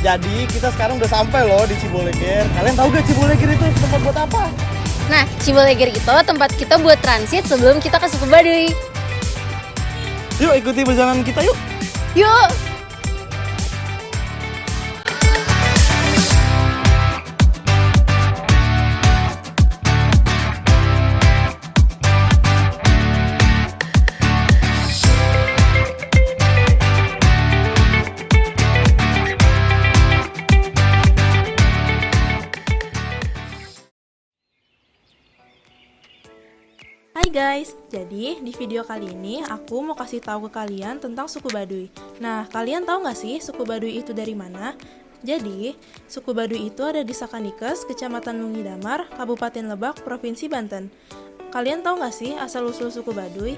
Jadi kita sekarang udah sampai loh di Ciboleger. Kalian tahu gak Ciboleger itu tempat buat apa? Nah, Ciboleger itu tempat kita buat transit sebelum kita ke suku Baduy. Yuk ikuti perjalanan kita yuk. Yuk! Hai guys, jadi di video kali ini aku mau kasih tahu ke kalian tentang suku Baduy. Nah, kalian tahu nggak sih suku Baduy itu dari mana? Jadi, suku Baduy itu ada di Sakanikes, Kecamatan Lungi Damar, Kabupaten Lebak, Provinsi Banten. Kalian tahu nggak sih asal-usul suku Baduy?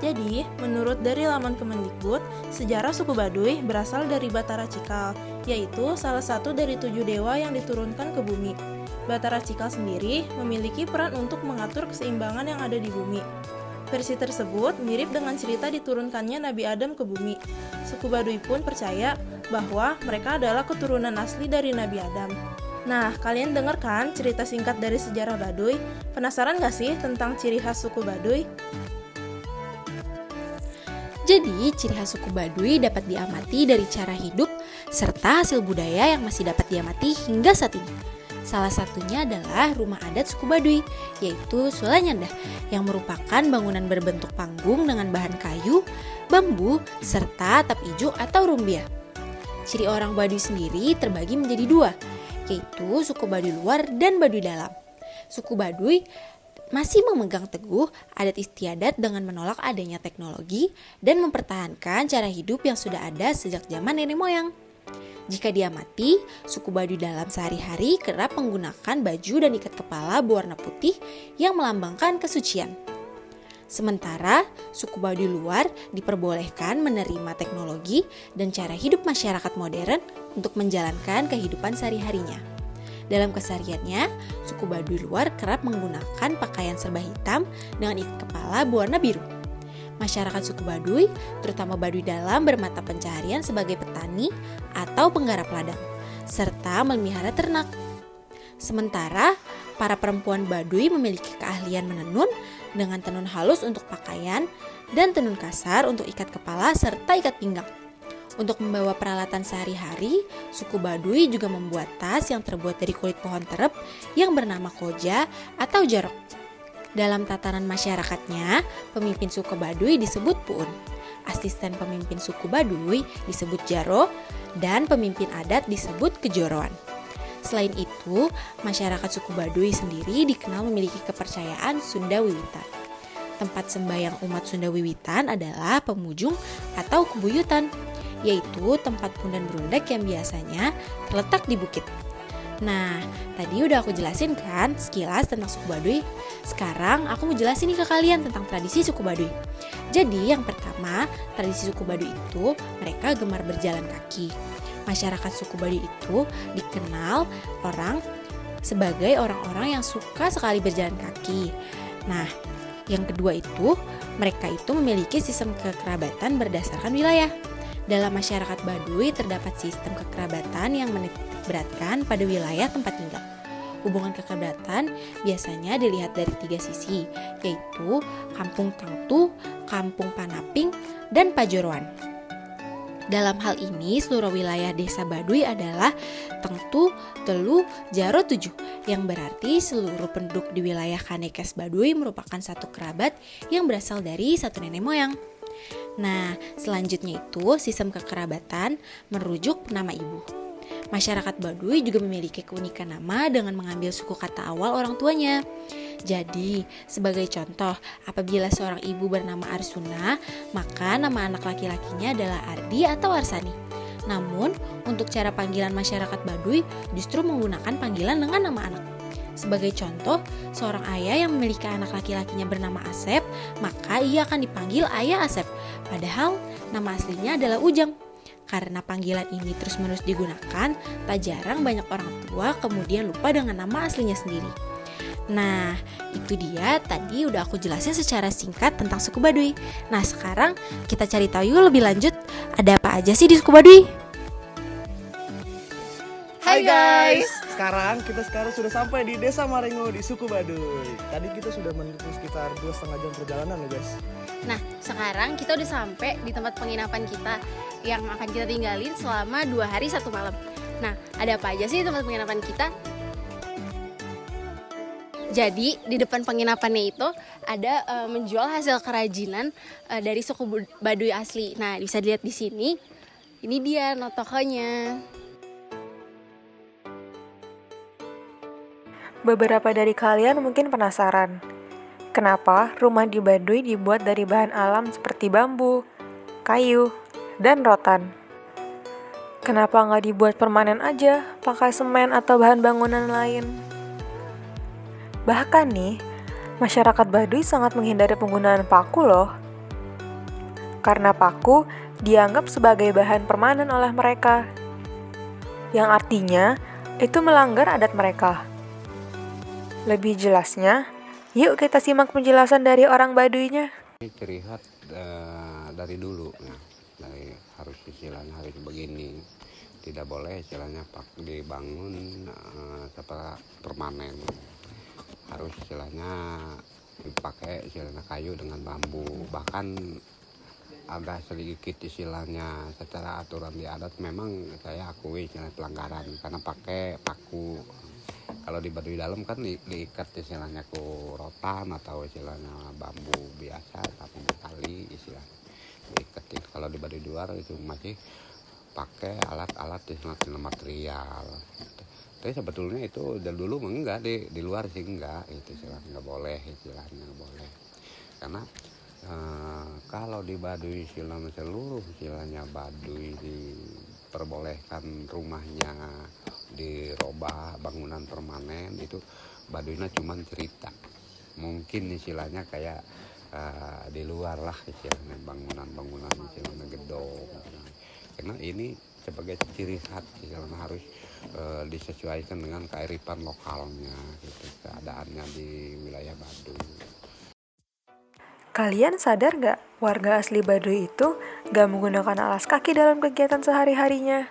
Jadi, menurut dari laman Kemendikbud, sejarah suku Baduy berasal dari Batara Cikal, yaitu salah satu dari 7 dewa yang diturunkan ke bumi. Batara Cikal sendiri memiliki peran untuk mengatur keseimbangan yang ada di bumi. Versi tersebut mirip dengan cerita diturunkannya Nabi Adam ke bumi. Suku Baduy pun percaya bahwa mereka adalah keturunan asli dari Nabi Adam. Nah, kalian dengar kan cerita singkat dari sejarah Baduy? Penasaran gak sih tentang ciri khas suku Baduy? Jadi, ciri khas suku Baduy dapat diamati dari cara hidup serta hasil budaya yang masih dapat diamati hingga saat ini. Salah satunya adalah rumah adat suku Baduy, yaitu Sulanyandah, yang merupakan bangunan berbentuk panggung dengan bahan kayu, bambu, serta atap ijuk atau rumbia. Ciri orang Baduy sendiri terbagi menjadi 2, yaitu suku Baduy luar dan Baduy dalam. Suku Baduy masih memegang teguh adat istiadat dengan menolak adanya teknologi dan mempertahankan cara hidup yang sudah ada sejak zaman nenek moyang. Jika diamati, suku Baduy dalam sehari-hari kerap menggunakan baju dan ikat kepala berwarna putih yang melambangkan kesucian. Sementara, suku Baduy luar diperbolehkan menerima teknologi dan cara hidup masyarakat modern untuk menjalankan kehidupan sehari-harinya. Dalam kesehariannya, suku Baduy luar kerap menggunakan pakaian serba hitam dengan ikat kepala berwarna biru. Masyarakat suku Baduy, terutama Baduy dalam, bermata pencaharian sebagai petani atau penggarap ladang, serta memelihara ternak. Sementara, para perempuan Baduy memiliki keahlian menenun dengan tenun halus untuk pakaian dan tenun kasar untuk ikat kepala serta ikat pinggang. Untuk membawa peralatan sehari-hari, suku Baduy juga membuat tas yang terbuat dari kulit pohon terep yang bernama koja atau jarok. Dalam tatanan masyarakatnya, pemimpin suku Baduy disebut puun, asisten pemimpin suku Baduy disebut jaro, dan pemimpin adat disebut kejoroan. Selain itu, masyarakat suku Baduy sendiri dikenal memiliki kepercayaan Sunda Wiwitan. Tempat sembahyang umat Sunda Wiwitan adalah pemujung atau kebuyutan, yaitu tempat pundan berundek yang biasanya terletak di bukit. Nah, tadi udah aku jelasin kan sekilas tentang suku Baduy. Sekarang aku mau jelasin nih ke kalian tentang tradisi suku Baduy. Jadi yang pertama, tradisi suku Baduy itu mereka gemar berjalan kaki. Masyarakat suku Baduy itu dikenal orang sebagai orang-orang yang suka sekali berjalan kaki. Nah, yang kedua itu, mereka itu memiliki sistem kekerabatan berdasarkan wilayah. Dalam masyarakat Baduy terdapat sistem kekerabatan yang menitikberatkan pada wilayah tempat tinggal. Hubungan kekerabatan biasanya dilihat dari 3 sisi, yaitu Kampung Tangtu, Kampung Panaping, dan Pajoroan. Dalam hal ini, seluruh wilayah desa Baduy adalah Tengtu, Telu, Jaro, Tujuh, yang berarti seluruh penduduk di wilayah Kanekes Baduy merupakan satu kerabat yang berasal dari satu nenek moyang. Nah, selanjutnya itu sistem kekerabatan merujuk nama ibu. Masyarakat Baduy juga memiliki keunikan nama dengan mengambil suku kata awal orang tuanya. Jadi, sebagai contoh, apabila seorang ibu bernama Arsuna, maka nama anak laki-lakinya adalah Ardi atau Arsani. Namun, untuk cara panggilan masyarakat Baduy justru menggunakan panggilan dengan nama anak. Sebagai contoh, seorang ayah yang memiliki anak laki-lakinya bernama Asep, maka ia akan dipanggil Ayah Asep. Padahal nama aslinya adalah Ujang. Karena panggilan ini terus-menerus digunakan, tak jarang banyak orang tua kemudian lupa dengan nama aslinya sendiri. Nah, itu dia tadi udah aku jelasin secara singkat tentang suku Baduy. Nah, sekarang kita cari tahu yuk lebih lanjut, ada apa aja sih di suku Baduy? Hai guys, sekarang sudah sampai di Desa Marengo di suku Baduy. Tadi kita sudah menempuh sekitar 2,5 jam perjalanan ya guys. Nah, sekarang kita udah sampai di tempat penginapan kita yang akan kita tinggalin selama 2 hari 1 malam. Nah, ada apa aja sih tempat penginapan kita? Jadi di depan penginapannya itu ada menjual hasil kerajinan dari suku Baduy asli. Nah, bisa dilihat di sini. Ini dia tokonya. Beberapa dari kalian mungkin penasaran, kenapa rumah di Baduy dibuat dari bahan alam seperti bambu, kayu, dan rotan? Kenapa nggak dibuat permanen aja, pakai semen atau bahan bangunan lain? Bahkan nih, masyarakat Baduy sangat menghindari penggunaan paku loh. Karena paku dianggap sebagai bahan permanen oleh mereka, yang artinya itu melanggar adat mereka. Lebih jelasnya, yuk kita simak penjelasan dari orang Baduynya. Ciri khas dari dulu, ya. Dari harus istilahnya harus begini, tidak boleh istilahnya dibangun seperti permanen, harus istilahnya dipakai istilahnya kayu dengan bambu. Bahkan ada sedikit istilahnya secara aturan di adat memang saya akui istilahnya pelanggaran karena pakai paku. Kalau di Baduy dalam kan diikat istilahnya ku rotan atau istilahnya bambu biasa tapi tali istilahnya diiketin. Kalau di Baduy luar itu masih pakai alat-alat istilahnya material. Tapi sebetulnya itu dari dulu enggak, di luar sih enggak, itu istilahnya enggak boleh, istilahnya enggak boleh. Karena kalau di Baduy istilahnya seluruh istilahnya Baduy diperbolehkan rumahnya dirubah bangunan permanen, itu Baduynya cuma cerita. Mungkin istilahnya kayak di luar lah istilahnya bangunan-bangunan istilahnya gedung. Karena ini sebagai ciri khas istilahnya harus disesuaikan dengan kearifan lokalnya gitu, keadaannya di wilayah Baduy. Kalian sadar gak warga asli Baduy itu gak menggunakan alas kaki dalam kegiatan sehari-harinya?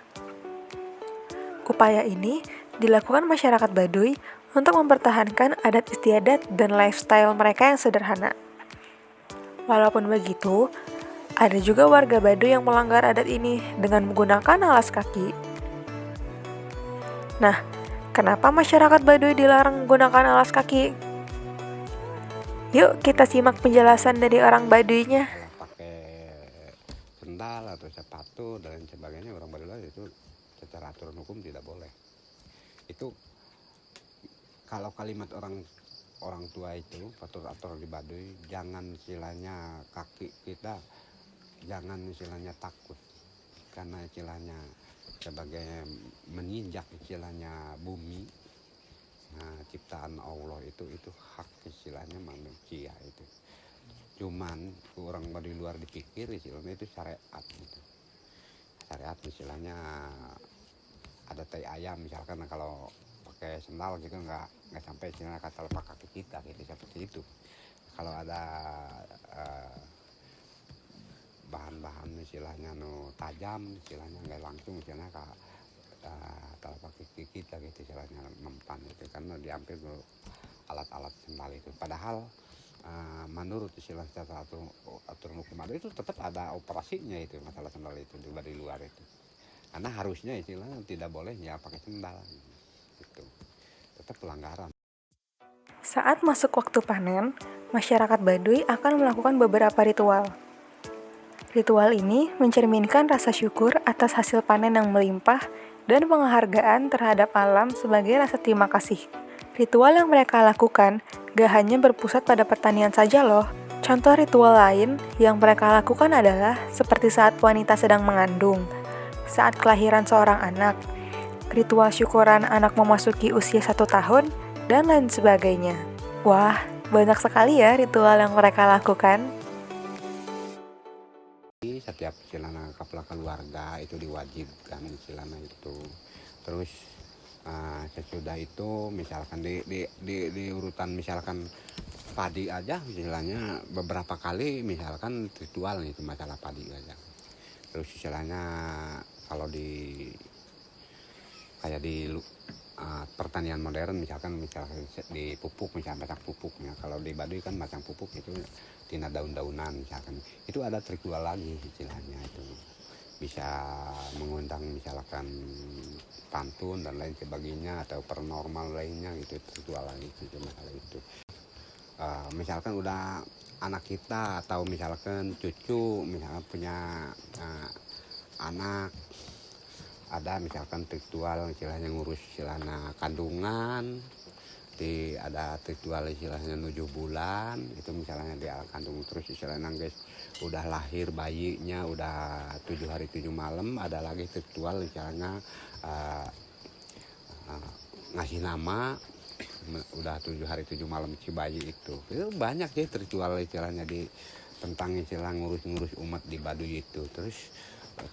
Upaya ini dilakukan masyarakat Baduy untuk mempertahankan adat istiadat dan lifestyle mereka yang sederhana. Walaupun begitu, ada juga warga Baduy yang melanggar adat ini dengan menggunakan alas kaki. Nah, kenapa masyarakat Baduy dilarang menggunakan alas kaki? Yuk kita simak penjelasan dari orang Baduynya. Pakai sendal atau sepatu dan sebagainya orang Baduy itu secara aturan hukum tidak boleh. Itu kalau kalimat orang tua itu atur di Baduy, jangan istilahnya kaki kita jangan istilahnya takut, karena istilahnya sebagai menginjak istilahnya bumi. Nah, ciptaan Allah itu hak istilahnya manusia itu. Cuman orang Baduy luar dipikir istilahnya itu syariat gitu. Syariat istilahnya ada tai ayam misalkan, kalau pakai sendal gitu nggak sampai istilahnya kata lepak kaki kita gitu, seperti itu. Kalau ada bahan-bahan istilahnya tajam istilahnya nggak langsung istilahnya telapak kaki kita gitu istilahnya mempan itu, karena diambil alat-alat sendal itu. Padahal menurut istilah secara aturan hukum ada itu tetap ada operasinya itu masalah sendal itu di luar itu, karena harusnya istilahnya tidak boleh ya pakai sendal gitu, tetap pelanggaran. Saat masuk waktu panen, masyarakat Baduy akan melakukan beberapa ritual. Ritual ini mencerminkan rasa syukur atas hasil panen yang melimpah dan penghargaan terhadap alam sebagai rasa terima kasih. Ritual yang mereka lakukan gak hanya berpusat pada pertanian saja loh. Contoh ritual lain yang mereka lakukan adalah seperti saat wanita sedang mengandung, saat kelahiran seorang anak, ritual syukuran anak memasuki usia 1 tahun, dan lain sebagainya. Wah, banyak sekali ya ritual yang mereka lakukan. Setiap istilahnya kepala keluarga itu diwajibkan istilahnya itu. Terus sesudah itu misalkan di urutan misalkan padi aja istilahnya beberapa kali misalkan ritual itu masalah padi aja. Terus istilahnya kalau di kayak di pertanian modern misalkan di pupuk, misalkan macang pupuknya. Kalau di Baduy kan macang pupuk itu tina daun-daunan misalkan, itu ada ritual lagi istilahnya. Itu bisa mengundang misalkan pantun dan lain sebagainya atau paranormal lainnya, gitu ritual lagi itu masalah itu. Misalkan udah anak kita atau misalkan cucu misalkan punya anak, ada misalkan ritual istilahnya ngurus istilahnya kandungan, ada ritual istilahnya 7 bulan, itu misalnya di kandung terus istilahnya guys udah lahir bayinya udah 7 hari 7 malam, ada lagi ritual istilahnya ngasih nama udah 7 hari 7 malam si bayi itu banyak sih ritual istilahnya tentang istilah ngurus-ngurus umat di Baduy itu. Terus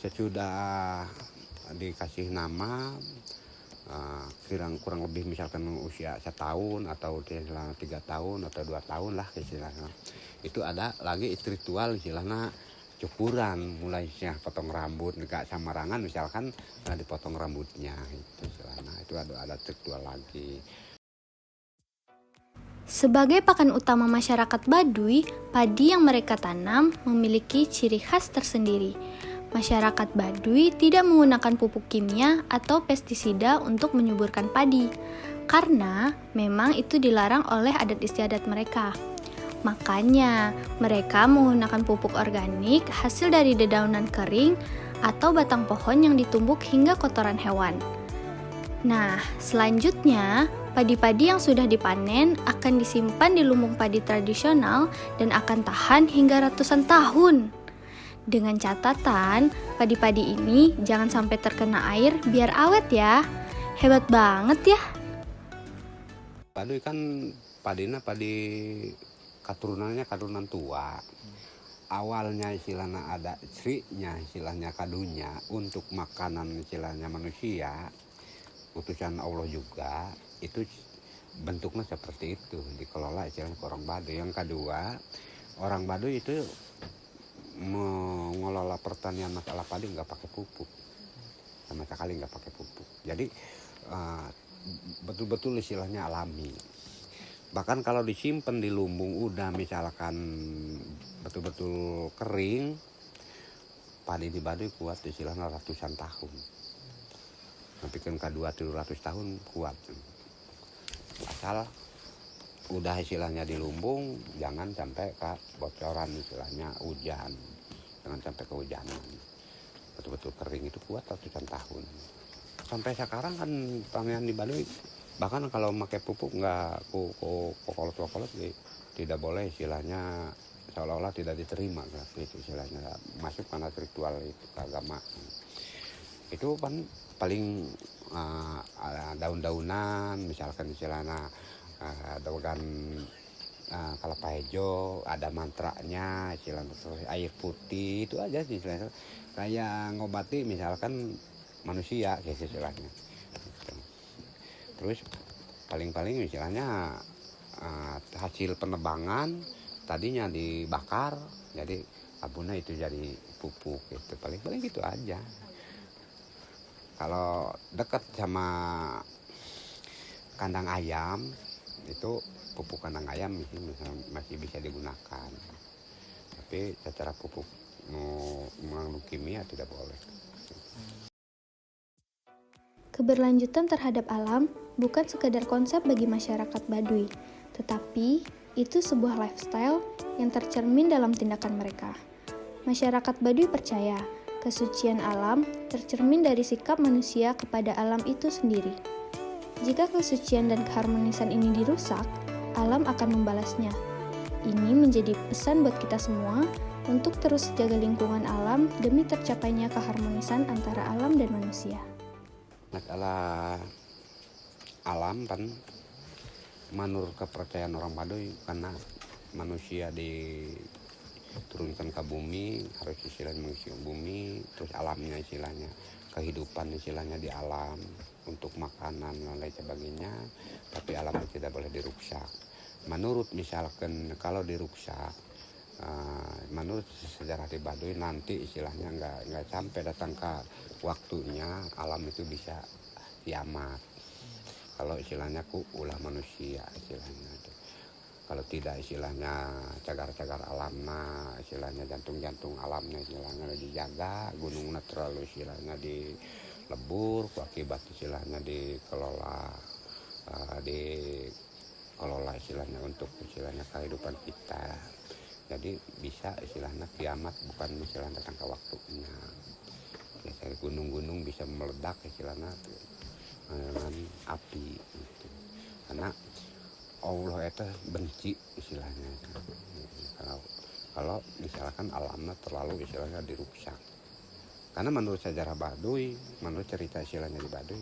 sesudah dikasih nama kurang lebih misalkan usia 1 tahun atau 3 tahun atau 2 tahun lah istilahnya, itu ada lagi ritual istilahnya cukuran, mulai potong rambut dekat samarangan misalkan dipotong rambutnya itu istilahnya, itu ada ritual lagi. Sebagai pakan utama masyarakat Baduy, padi yang mereka tanam memiliki ciri khas tersendiri. Masyarakat Baduy tidak menggunakan pupuk kimia atau pestisida untuk menyuburkan padi, karena memang itu dilarang oleh adat istiadat mereka. Makanya, mereka menggunakan pupuk organik hasil dari dedaunan kering atau batang pohon yang ditumbuk hingga kotoran hewan. Nah, selanjutnya, padi-padi yang sudah dipanen akan disimpan di lumbung padi tradisional dan akan tahan hingga ratusan tahun. Dengan catatan, padi-padi ini jangan sampai terkena air biar awet ya. Hebat banget ya. Baduy kan padi keturunannya keturunan tua. Awalnya istilahnya ada srinya, istilahnya kadunya untuk makanan istilahnya manusia, utusan Allah juga, itu bentuknya seperti itu, dikelola istilahnya ke orang Baduy. Yang kedua, orang Baduy itu mengelola pertanian masalah padi nggak pakai pupuk, sama sekali nggak pakai pupuk. Jadi betul-betul istilahnya alami. Bahkan kalau disimpan di lumbung udah misalkan betul-betul kering, padi di Baduy kuat istilahnya ratusan tahun. Tapi kan kedua 700 tahun kuat. Asal udah istilahnya di lumbung, jangan sampai ke bocoran istilahnya hujan, jangan sampai kehujanan. Betul-betul kering itu kuat ratusan tahun. Sampai sekarang kan pertanian di Baduy, bahkan kalau pakai pupuk nggak kokolot tidak boleh istilahnya, seolah-olah tidak diterima gitu istilahnya, masuk karena ritual itu agama. Itu kan paling daun-daunan misalkan istilahnya daun kelapa hijau, ada mantranya istilahnya, air putih, itu aja sih istilahnya, kayak ngobati misalkan manusia gitu istilahnya. Terus paling-paling istilahnya hasil penebangan tadinya dibakar, jadi abunya itu jadi pupuk gitu, paling-paling gitu aja. Kalau dekat sama kandang ayam, itu pupuk kandang ayam masih bisa digunakan. Tapi secara pupuk mengandung kimia tidak boleh. Keberlanjutan terhadap alam bukan sekadar konsep bagi masyarakat Baduy, tetapi itu sebuah lifestyle yang tercermin dalam tindakan mereka. Masyarakat Baduy percaya kesucian alam tercermin dari sikap manusia kepada alam itu sendiri. Jika kesucian dan keharmonisan ini dirusak, alam akan membalasnya. Ini menjadi pesan buat kita semua untuk terus jaga lingkungan alam demi tercapainya keharmonisan antara alam dan manusia. Masalah alam kan menurut kepercayaan orang Baduy, karena manusia diturunkan ke bumi harus istilahnya mengisi bumi, terus alamnya istilahnya kehidupan istilahnya di alam untuk makanan dan lain sebagainya, tapi alam tidak boleh dirusak. Menurut misalkan kalau dirusak, menurut sejarah di Baduy nanti istilahnya nggak sampai datang ke waktunya alam itu bisa kiamat. Kalau istilahnya ulah manusia istilahnya. Kalau tidak istilahnya cagar-cagar alamnya, istilahnya jantung-jantung alamnya istilahnya dijaga, gunungnya terlalu istilahnya dilebur, akibat istilahnya dikelola istilahnya untuk istilahnya kehidupan kita. Jadi bisa istilahnya kiamat bukan istilahnya datang ke waktunya. Biasanya gunung-gunung bisa meledak istilahnya dengan api gitu. Karena Allah itu benci istilahnya. Kalau misalkan alamnya terlalu istilahnya dirusak. Karena menurut sejarah Baduy, menurut cerita istilahnya di Baduy,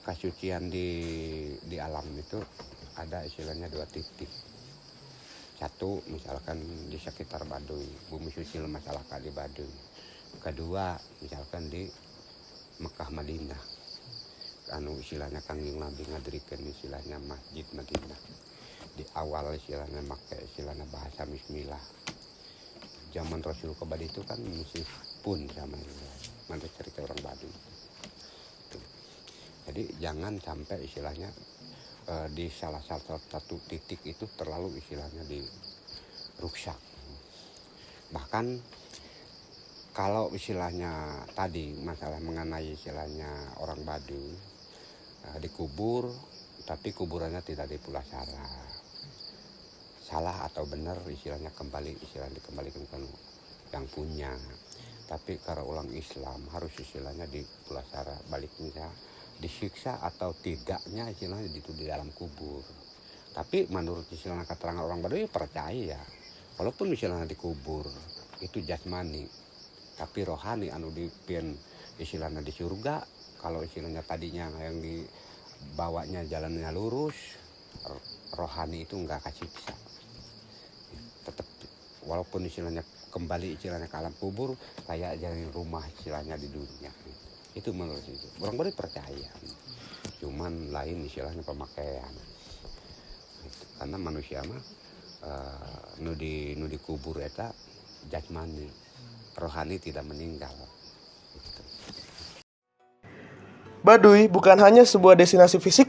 kesucian di alam itu ada istilahnya 2 titik. Satu misalkan di sekitar Baduy, bumi suci masyarakat di Baduy. Kedua misalkan di Mekah Madinah. Istilahnya Kangjeng Nabi ngadirikan istilahnya Masjid Madinah. Di awal istilahnya pakai istilahnya bahasa Bismillah. Zaman Rasul Kebadi itu kan masih pun zaman menurut cerita orang Baduy. Jadi jangan sampai istilahnya di salah satu titik itu terlalu istilahnya dirusak. Bahkan kalau istilahnya tadi masalah mengenai istilahnya orang Baduy dikubur, tapi kuburannya tidak dipulasara. Salah atau benar istilahnya dikembalikan ke yang punya. Tapi kalau orang Islam harus istilahnya dipulasara, baliknya disiksa atau tidaknya istilahnya itu di dalam kubur. Tapi menurut istilahnya keterangan orang Baduy percaya, walaupun istilahnya dikubur itu jasmani, tapi rohani anu dipien istilahnya di surga. Kalau istilahnya tadinya yang dibawanya jalannya lurus, rohani itu enggak kesiksa. Tetap walaupun istilahnya kembali istilahnya ke alam kubur kayak jadi rumah istilahnya di dunia. Itu menurut itu. Orang Baduy percaya. Cuman lain istilahnya pemakaian. Karena manusia mah nu dikubur eta jasmani, rohani tidak meninggal. Gitu. Baduy bukan hanya sebuah destinasi fisik,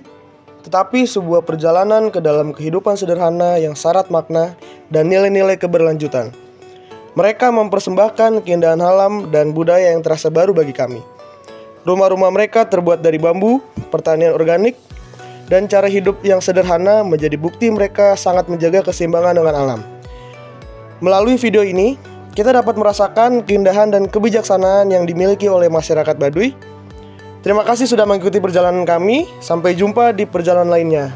tetapi sebuah perjalanan ke dalam kehidupan sederhana yang syarat makna dan nilai-nilai keberlanjutan. Mereka mempersembahkan keindahan alam dan budaya yang terasa baru bagi kami. Rumah-rumah mereka terbuat dari bambu, pertanian organik, dan cara hidup yang sederhana menjadi bukti mereka sangat menjaga keseimbangan dengan alam. Melalui video ini, kita dapat merasakan keindahan dan kebijaksanaan yang dimiliki oleh masyarakat Baduy. Terima kasih sudah mengikuti perjalanan kami. Sampai jumpa di perjalanan lainnya.